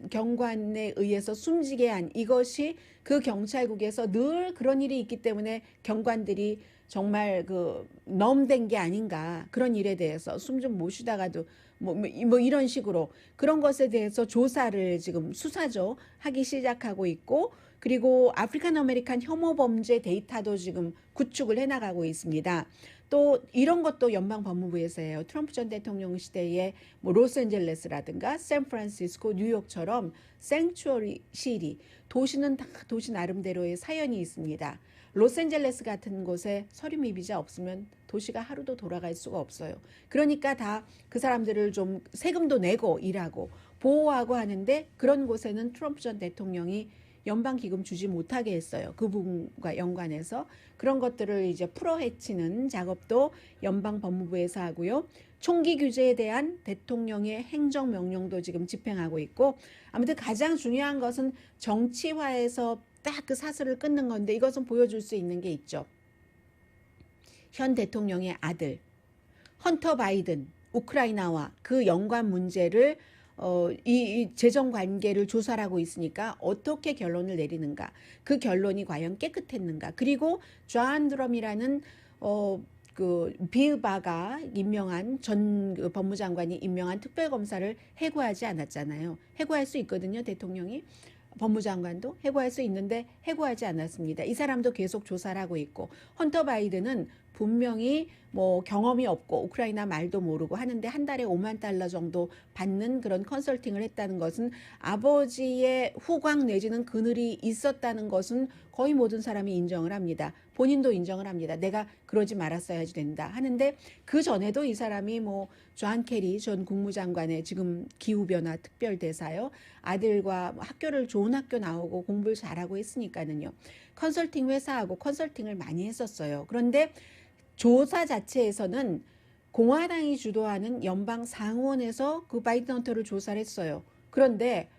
경관에 의해서 숨지게 한 이것이 그 경찰국에서 늘 그런 일이 있기 때문에 경관들이 정말 그 넘된 게 아닌가 그런 일에 대해서 숨 좀 못 쉬다가도 뭐 이런 식으로 그런 것에 대해서 조사를 지금 수사죠 하기 시작하고 있고 그리고 아프리칸 아메리칸 혐오 범죄 데이터도 지금 구축을 해나가고 있습니다. 또 이런 것도 연방 법무부에서 해요. 트럼프 전 대통령 시대에 뭐 로스앤젤레스라든가 샌프란시스코, 뉴욕처럼 생츄어리 시리 도시는 다 도시 나름대로의 사연이 있습니다. 로스앤젤레스 같은 곳에 서류 비자 없으면 도시가 하루도 돌아갈 수가 없어요. 그러니까 다 그 사람들을 좀 세금도 내고 일하고 보호하고 하는데 그런 곳에는 트럼프 전 대통령이 연방기금 주지 못하게 했어요. 그 부분과 연관해서 그런 것들을 이제 풀어헤치는 작업도 연방법무부에서 하고요. 총기 규제에 대한 대통령의 행정명령도 지금 집행하고 있고 아무튼 가장 중요한 것은 정치화해서 딱 그 사슬을 끊는 건데 이것은 보여줄 수 있는 게 있죠. 현 대통령의 아들 헌터 바이든 우크라이나와 그 연관 문제를 이 재정 관계를 조사를 하고 있으니까 어떻게 결론을 내리는가 그 결론이 과연 깨끗했는가 그리고 존 드럼이라는 그 빌바가 임명한 전 법무장관이 임명한 특별검사를 해고하지 않았잖아요. 해고할 수 있거든요. 대통령이 법무장관도 해고할 수 있는데 해고하지 않았습니다. 이 사람도 계속 조사를 하고 있고 헌터 바이든은 분명히 뭐 경험이 없고 우크라이나 말도 모르고 하는데 한 달에 $50,000 정도 받는 그런 컨설팅을 했다는 것은 아버지의 후광 내지는 그늘이 있었다는 것은 거의 모든 사람이 인정을 합니다. 본인도 인정을 합니다. 내가 그러지 말았어야지 된다 하는데 그 전에도 이 사람이 뭐 존 케리 전 국무장관의 지금 기후변화 특별대사요. 아들과 학교를 좋은 학교 나오고 공부를 잘하고 했으니까는요. 컨설팅 회사하고 컨설팅을 많이 했었어요. 그런데 조사 자체에서는 공화당이 주도하는 연방 상원에서 그 바이든 헌터를 조사를 했어요. 그런데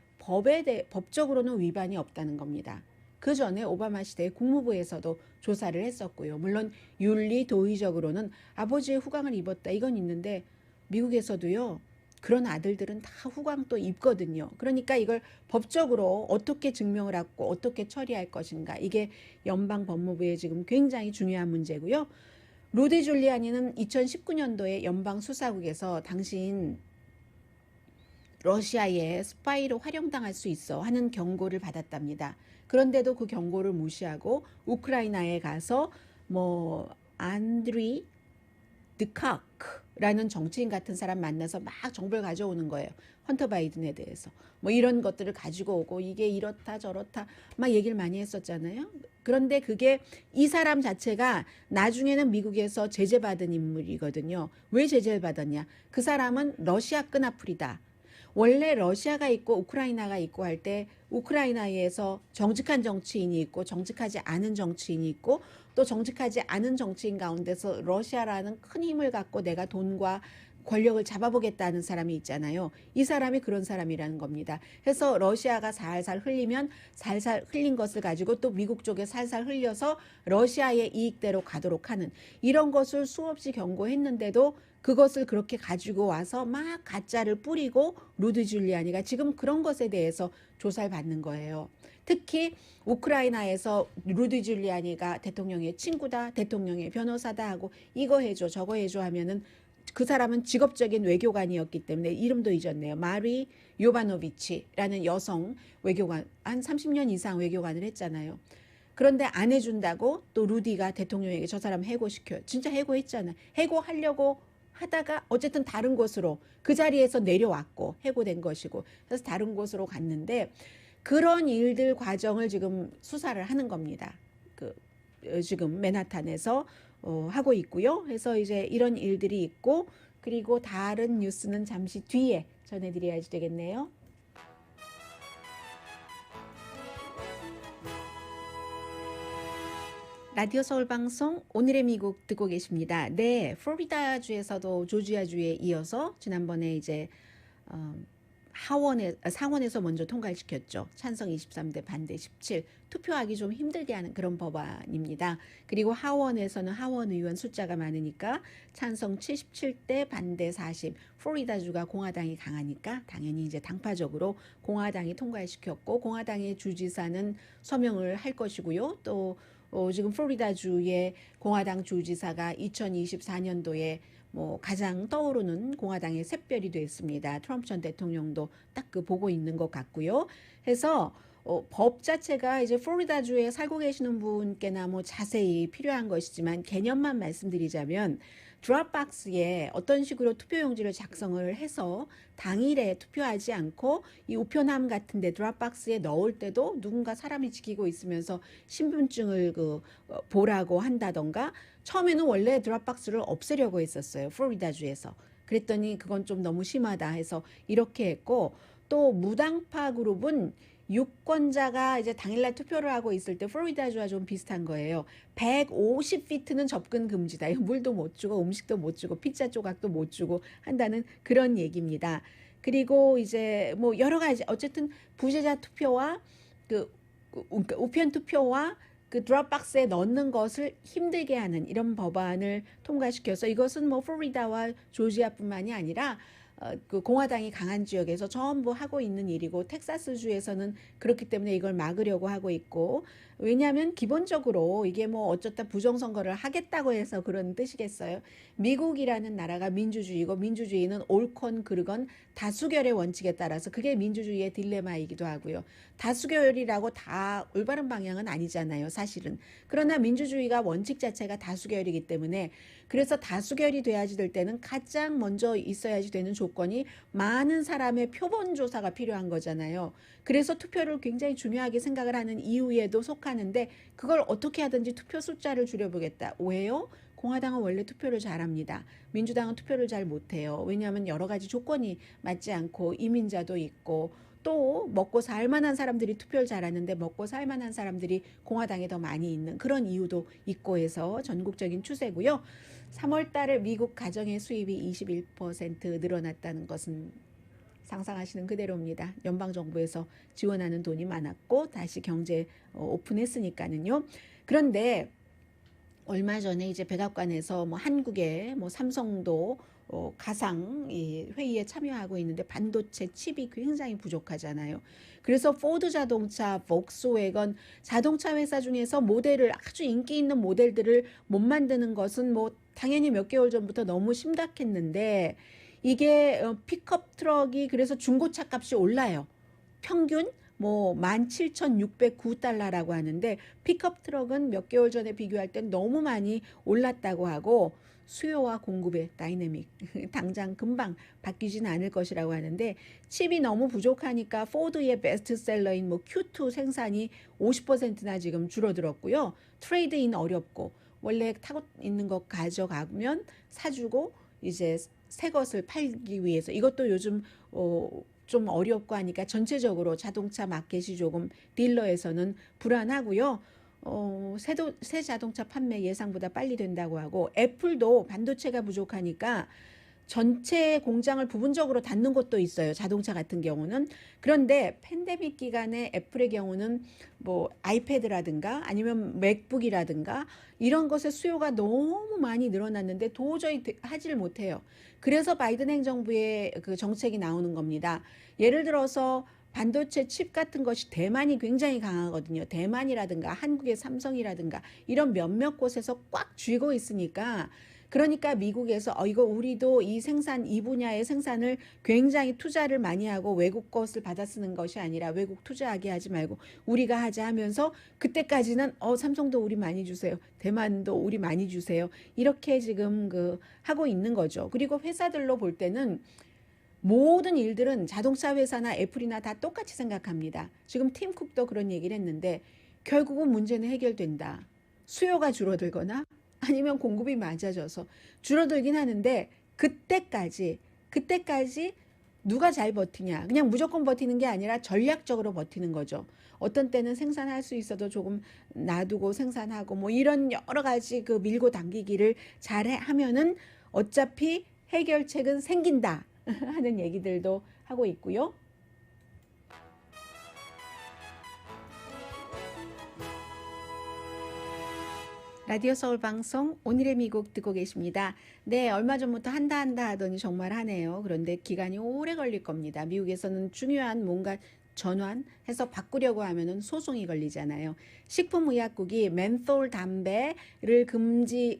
법적으로는 위반이 없다는 겁니다. 그 전에 오바마 시대에 국무부에서도 조사를 했었고요. 물론 윤리 도의적으로는 아버지의 후광을 입었다 이건 있는데 미국에서도요. 그런 아들들은 다 후광 또 입거든요. 그러니까 이걸 법적으로 어떻게 증명을 하고 어떻게 처리할 것인가 이게 연방 법무부의 지금 굉장히 중요한 문제고요. 루디 줄리아니는 2019년도에 연방 수사국에서 당신 러시아의 스파이로 활용당할 수 있어 하는 경고를 받았답니다. 그런데도 그 경고를 무시하고 우크라이나에 가서 뭐 안드리 드카크라는 정치인 같은 사람 만나서 막 정보를 가져오는 거예요. 헌터 바이든에 대해서. 뭐 이런 것들을 가지고 오고 이게 이렇다 저렇다 막 얘기를 많이 했었잖아요. 그런데 그게 이 사람 자체가 나중에는 미국에서 제재받은 인물이거든요. 왜 제재를 받았냐? 그 사람은 러시아 끈앞풀이다. 원래 러시아가 있고 우크라이나가 있고 할 때 우크라이나에서 정직한 정치인이 있고 정직하지 않은 정치인이 있고 또 정직하지 않은 정치인 가운데서 러시아라는 큰 힘을 갖고 내가 돈과 권력을 잡아보겠다는 사람이 있잖아요. 이 사람이 그런 사람이라는 겁니다. 그래서 러시아가 살살 흘리면 살살 흘린 것을 가지고 또 미국 쪽에 살살 흘려서 러시아의 이익대로 가도록 하는 이런 것을 수없이 경고했는데도 그것을 그렇게 가지고 와서 막 가짜를 뿌리고 루드 줄리아니가 지금 그런 것에 대해서 조사를 받는 거예요. 특히 우크라이나에서 루드 줄리아니가 대통령의 친구다, 대통령의 변호사다 하고 이거 해줘 저거 해줘 하면은 그 사람은 직업적인 외교관이었기 때문에 이름도 잊었네요. 마리 요바노비치라는 여성 외교관, 한 30년 이상 외교관을 했잖아요. 그런데 안 해준다고 또 루디가 대통령에게 저 사람 해고시켜요. 진짜 해고했잖아요. 해고하려고 하다가 어쨌든 다른 곳으로 그 자리에서 내려왔고 해고된 것이고 그래서 다른 곳으로 갔는데 그런 일들 과정을 지금 수사를 하는 겁니다. 지금 맨하탄에서 하고 있고요. 그래서 이제 이런 일들이 있고 그리고 다른 뉴스는 잠시 뒤에 전해드려야지 되겠네요. 라디오 서울 방송 오늘의 미국 듣고 계십니다. 네, 플로리다주에서도 조지아주에 이어서 지난번에 이제 상원에서 먼저 통과시켰죠. 찬성 23대 반대 17. 투표하기 좀 힘들게 하는 그런 법안입니다. 그리고 하원에서는 하원 의원 숫자가 많으니까 찬성 77대 반대 40. 플로리다주가 공화당이 강하니까 당연히 이제 당파적으로 공화당이 통과시켰고 공화당의 주지사는 서명을 할 것이고요. 또 지금 플로리다주의 공화당 주지사가 2024년도에 뭐 가장 떠오르는 공화당의 샛별이 됐습니다. 트럼프 전 대통령도 딱 그 보고 있는 것 같고요. 해서 법 자체가 이제 플로리다주에 살고 계시는 분께나 뭐 자세히 필요한 것이지만 개념만 말씀드리자면 드롭박스에 어떤 식으로 투표용지를 작성을 해서 당일에 투표하지 않고 이 우편함 같은데 드롭박스에 넣을 때도 누군가 사람이 지키고 있으면서 신분증을 보라고 한다던가 처음에는 원래 드롭박스를 없애려고 했었어요. 플로리다주에서. 그랬더니 그건 좀 너무 심하다 해서 이렇게 했고 또 무당파 그룹은 유권자가 이제 당일날 투표를 하고 있을 때 플로리다주와 좀 비슷한 거예요. 150피트는 접근 금지다. 물도 못 주고 음식도 못 주고 피자 조각도 못 주고 한다는 그런 얘기입니다. 그리고 이제 뭐 여러 가지 어쨌든 부재자 투표와 그러니까 우편 투표와 그 드롭박스에 넣는 것을 힘들게 하는 이런 법안을 통과시켜서 이것은 뭐 플로리다와 조지아뿐만이 아니라 그 공화당이 강한 지역에서 전부 하고 있는 일이고 텍사스주에서는 그렇기 때문에 이걸 막으려고 하고 있고 왜냐하면 기본적으로 이게 뭐 어쩌다 부정선거를 하겠다고 해서 그런 뜻이겠어요. 미국이라는 나라가 민주주의고 민주주의는 옳건 그르건 다수결의 원칙에 따라서 그게 민주주의의 딜레마이기도 하고요. 다수결이라고 다 올바른 방향은 아니잖아요. 사실은. 그러나 민주주의가 원칙 자체가 다수결이기 때문에 그래서 다수결이 돼야지 될 때는 가장 먼저 있어야지 되는 조건이 많은 사람의 표본 조사가 필요한 거잖아요. 그래서 투표를 굉장히 중요하게 생각을 하는 이유에도 속하는데 그걸 어떻게 하든지 투표 숫자를 줄여보겠다. 왜요? 공화당은 원래 투표를 잘합니다. 민주당은 투표를 잘 못해요. 왜냐하면 여러 가지 조건이 맞지 않고 이민자도 있고 또 먹고 살 만한 사람들이 투표를 잘하는데 먹고 살 만한 사람들이 공화당에 더 많이 있는 그런 이유도 있고 해서 전국적인 추세고요. 3월 달에 미국 가정의 수입이 21% 늘어났다는 것은 상상하시는 그대로입니다. 연방정부에서 지원하는 돈이 많았고 다시 경제 오픈했으니까는요. 그런데 얼마 전에 이제 백악관에서 뭐 한국의 뭐 삼성도 가상 회의에 참여하고 있는데 반도체 칩이 굉장히 부족하잖아요. 그래서 포드 자동차, 폭스웨건 자동차 회사 중에서 모델을 아주 인기 있는 모델들을 못 만드는 것은 뭐 당연히 몇 개월 전부터 너무 심각했는데 이게 픽업 트럭이 그래서 중고차 값이 올라요. 평균 뭐 17,609달러라고 하는데 픽업 트럭은 몇 개월 전에 비교할 땐 너무 많이 올랐다고 하고 수요와 공급의 다이내믹 당장 금방 바뀌진 않을 것이라고 하는데 칩이 너무 부족하니까 포드의 베스트셀러인 뭐 Q2 생산이 50%나 지금 줄어들었고요. 트레이드인 어렵고 원래 타고 있는 거 가져가면 사주고 이제 새 것을 팔기 위해서 이것도 요즘 좀 어렵고 하니까 전체적으로 자동차 마켓이 조금 딜러에서는 불안하고요. 새 자동차 판매 예상보다 빨리 된다고 하고 애플도 반도체가 부족하니까 전체 공장을 부분적으로 닫는 곳도 있어요. 자동차 같은 경우는. 그런데 팬데믹 기간에 애플의 경우는 뭐 아이패드라든가 아니면 맥북이라든가 이런 것의 수요가 너무 많이 늘어났는데 도저히 하지를 못해요. 그래서 바이든 행정부의 그 정책이 나오는 겁니다. 예를 들어서 반도체 칩 같은 것이 대만이 굉장히 강하거든요. 대만이라든가 한국의 삼성이라든가 이런 몇몇 곳에서 꽉 쥐고 있으니까 그러니까 미국에서 이거 우리도 이 분야의 생산을 굉장히 투자를 많이 하고 외국 것을 받아 쓰는 것이 아니라 외국 투자하게 하지 말고 우리가 하자 하면서 그때까지는 삼성도 우리 많이 주세요. 대만도 우리 많이 주세요. 이렇게 지금 하고 있는 거죠. 그리고 회사들로 볼 때는 모든 일들은 자동차 회사나 애플이나 다 똑같이 생각합니다. 지금 팀 쿡도 그런 얘기를 했는데 결국은 문제는 해결된다. 수요가 줄어들거나 아니면 공급이 맞아져서 줄어들긴 하는데 그때까지 누가 잘 버티냐. 그냥 무조건 버티는 게 아니라 전략적으로 버티는 거죠. 어떤 때는 생산할 수 있어도 조금 놔두고 생산하고 뭐 이런 여러 가지 밀고 당기기를 잘 하면은 어차피 해결책은 생긴다 하는 얘기들도 하고 있고요. 라디오 서울 방송 오늘의 미국 듣고 계십니다. 네, 얼마 전부터 한다 하더니 정말 하네요. 그런데 기간이 오래 걸릴 겁니다. 미국에서는 중요한 뭔가 전환해서 바꾸려고 하면은 소송이 걸리잖아요. 식품의약국이 멘톨 담배를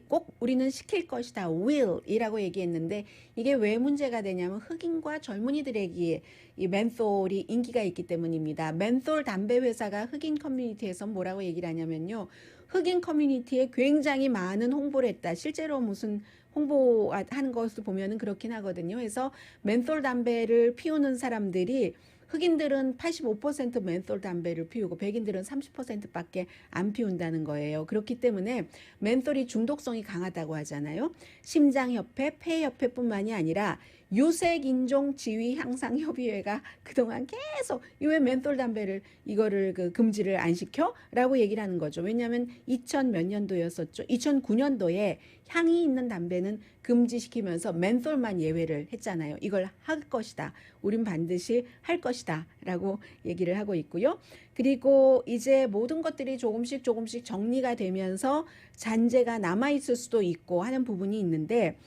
꼭 우리는 시킬 것이다. will이라고 얘기했는데 이게 왜 문제가 되냐면 흑인과 젊은이들에게 이 멘톨이 인기가 있기 때문입니다. 멘톨 담배 회사가 흑인 커뮤니티에서 뭐라고 얘기를 하냐면요. 흑인 커뮤니티에 굉장히 많은 홍보를 했다. 실제로 무슨 홍보하는 것을 보면은 그렇긴 하거든요. 그래서 멘톨 담배를 피우는 사람들이 흑인들은 85% 멘톨 담배를 피우고 백인들은 30%밖에 안 피운다는 거예요. 그렇기 때문에 멘톨이 중독성이 강하다고 하잖아요. 심장협회, 폐협회뿐만이 아니라 유색인종지위향상협의회가 그동안 계속 왜 멘톨 담배를 이거를 금지를 안 시켜? 라고 얘기를 하는 거죠. 왜냐하면 2000몇 년도였었죠. 2009년도에 향이 있는 담배는 금지시키면서 멘톨만 예외를 했잖아요. 이걸 할 것이다. 우린 반드시 할 것이다. 라고 얘기를 하고 있고요. 그리고 이제 모든 것들이 조금씩 정리가 되면서 잔재가 남아있을 수도 있고 하는 부분이 있는데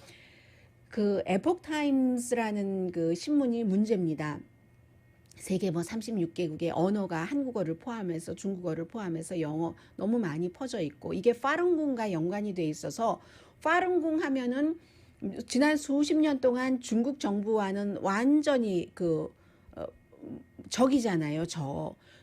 에포크 타임스라는 신문이 문제입니다. 세계 36개국의 언어가 한국어를 포함해서 중국어를 포함해서 영어 너무 많이 퍼져 있고 이게 파룬궁과 연관이 돼 있어서 파룬궁 하면은 지난 수십 년 동안 중국 정부와는 완전히 적이잖아요.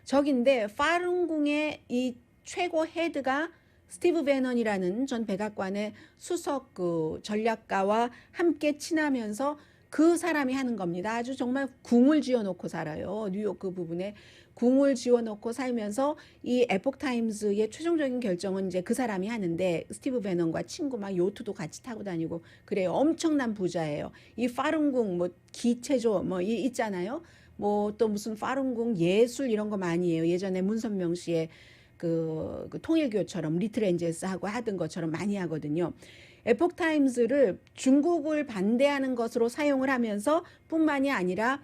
적인데 파룬궁의 이 최고 헤드가 스티브 배넌이라는 전 백악관의 수석 전략가와 함께 친하면서 그 사람이 하는 겁니다. 아주 정말 궁을 지어놓고 살아요. 뉴욕 부분에 궁을 지어놓고 살면서 이 에포크 타임스의 최종적인 결정은 이제 그 사람이 하는데 스티브 배넌과 친구 막 요트도 같이 타고 다니고 그래요. 엄청난 부자예요. 이 파룬궁 기체조 있잖아요. 또 무슨 파룬궁 예술 이런 거 많이 해요. 예전에 문선명 씨의 통일교처럼 리틀 엔젤스하고 하던 것처럼 많이 하거든요. 에포크 타임스를 중국을 반대하는 것으로 사용을 하면서 뿐만이 아니라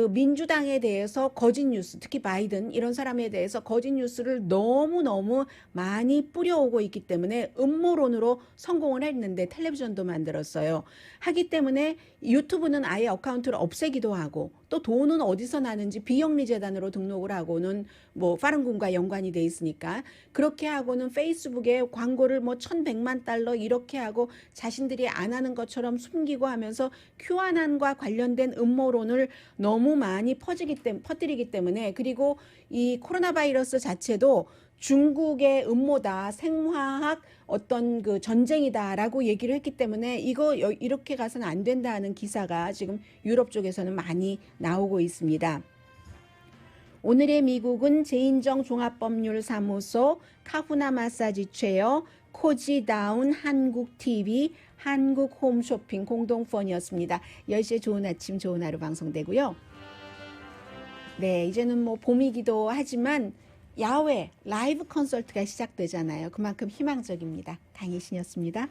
민주당에 대해서 거짓 뉴스, 특히 바이든 이런 사람에 대해서 거짓 뉴스를 너무너무 많이 뿌려오고 있기 때문에 음모론으로 성공을 했는데 텔레비전도 만들었어요. 하기 때문에 유튜브는 아예 어카운트를 없애기도 하고 또 돈은 어디서 나는지 비영리 재단으로 등록을 하고는 뭐 파룬군과 연관이 돼 있으니까 그렇게 하고는 페이스북에 광고를 뭐 1,100만 달러 이렇게 하고 자신들이 안 하는 것처럼 숨기고 하면서 큐아난과 관련된 음모론을 너무 많이 퍼뜨리기 때문에 그리고 이 코로나 바이러스 자체도 중국의 음모다, 생화학 어떤 그 전쟁이다라고 얘기를 했기 때문에 이렇게 가서는 안 된다는 기사가 지금 유럽 쪽에서는 많이 나오고 있습니다. 오늘의 미국은 제인정 종합법률사무소, 카후나 마사지 체어, 코지다운 한국TV, 한국 홈쇼핑 공동펀이었습니다. 10시에 좋은 아침 좋은 하루 방송되고요. 네, 이제는 뭐 봄이기도 하지만 야외 라이브 콘서트가 시작되잖아요. 그만큼 희망적입니다. 강혜신이었습니다.